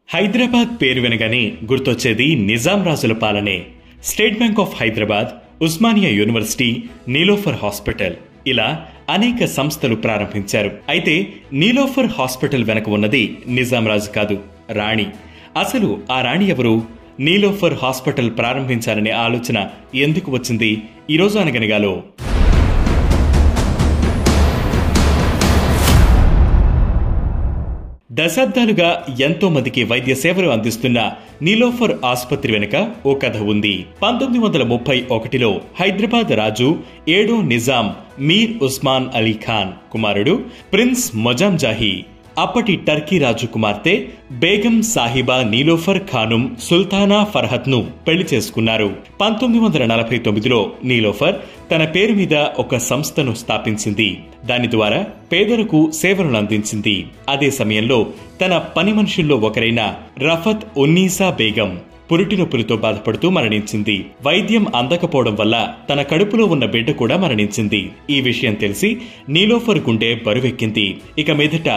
హైదరాబాద్ పేరు వినగానే గుర్తొచ్చేది నిజాం రాజుల పాలనే. State Bank of Hyderabad, Osmania University, Niloufer Hospital ఇలా అనేక సంస్థలు ప్రారంభించారు. అయితే నీలోఫర్ హాస్పిటల్ వెనక ఉన్నది నిజాం రాజు కాదు, రాణి. అసలు ఆ రాణి ఎవరు? నీలోఫర్ హాస్పిటల్ ప్రారంభించాలనే ఆలోచన ఎందుకు వచ్చింది? ఈరోజు అనగనగాలో దశాబ్దాలుగా ఎంతో మందికి వైద్య సేవలు అందిస్తున్న నీలోఫర్ ఆసుపత్రి వెనుక ఓ కథ ఉంది. 1931లో హైదరాబాద్ రాజు 7వ నిజాం మీర్ ఉస్మాన్ అలీ ఖాన్ కుమారుడు ప్రిన్స్ మొజాంజాహి అప్పటి టర్కీ రాజు కుమార్తె బేగం సాహిబా నీలోఫర్ ఖానుం సుల్తానా ఫర్హత్ ను పెళ్లి చేసుకున్నారు. 1949లో నీలోఫర్ తన పేరు మీద ఒక సంస్థను స్థాపించింది. దాని ద్వారా పేదలకు సేవలను అందించింది. అదే సమయంలో తన పని మనుషుల్లో ఒకరైన రఫత్ ఉన్నీసా బేగం పురిటి నొప్పులతో బాధపడుతూ మరణించింది. వైద్యం అందకపోవడం వల్ల తన కడుపులో ఉన్న బిడ్డ కూడా మరణించింది. ఈ విషయం తెలిసి నీలోఫర్ గుండె బరువెక్కింది. ఇక మీదట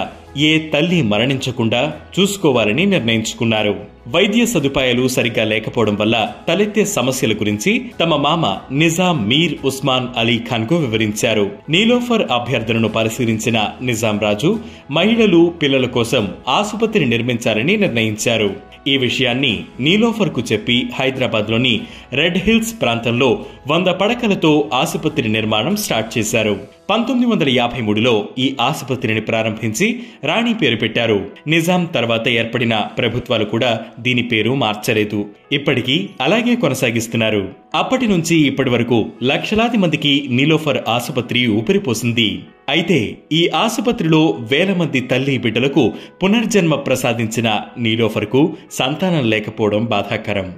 ఏ తల్లి మరణించకుండా చూసుకోవాలని నిర్ణయించుకున్నారు. వైద్య సదుపాయాలు సరిగ్గా లేకపోవడం వల్ల తలెత్తే సమస్యల గురించి తమ మామ నిజాం మీర్ ఉస్మాన్ అలీ ఖాన్ కు వివరించారు. నీలోఫర్ అభ్యర్థనను పరిశీలించిన నిజాం రాజు మహిళలు, పిల్లల కోసం ఆసుపత్రి నిర్మించాలని నిర్ణయించారు. ఈ విషయాన్ని నీలోఫర్ కు చెప్పి హైదరాబాద్ లోని రెడ్ హిల్స్ ప్రాంతంలో 100 పడకలతో ఆసుపత్రి నిర్మాణం స్టార్ట్ చేశారు. 1953లో ఈ ఆసుపత్రిని ప్రారంభించి రాణి పేరు పెట్టారు. నిజాం తర్వాత ఏర్పడిన ప్రభుత్వాలు కూడా దీని పేరు మార్చలేదు. ఇప్పటికీ అలాగే కొనసాగిస్తున్నారు. అప్పటి నుంచి ఇప్పటి వరకు లక్షలాది మందికి నీలోఫర్ ఆసుపత్రి ఊపిరిపోసింది. అయితే ఈ ఆసుపత్రిలో వేల మంది తల్లి బిడ్డలకు పునర్జన్మ ప్రసాదించిన నీలోఫర్ కు సంతానం లేకపోవడం బాధాకరం.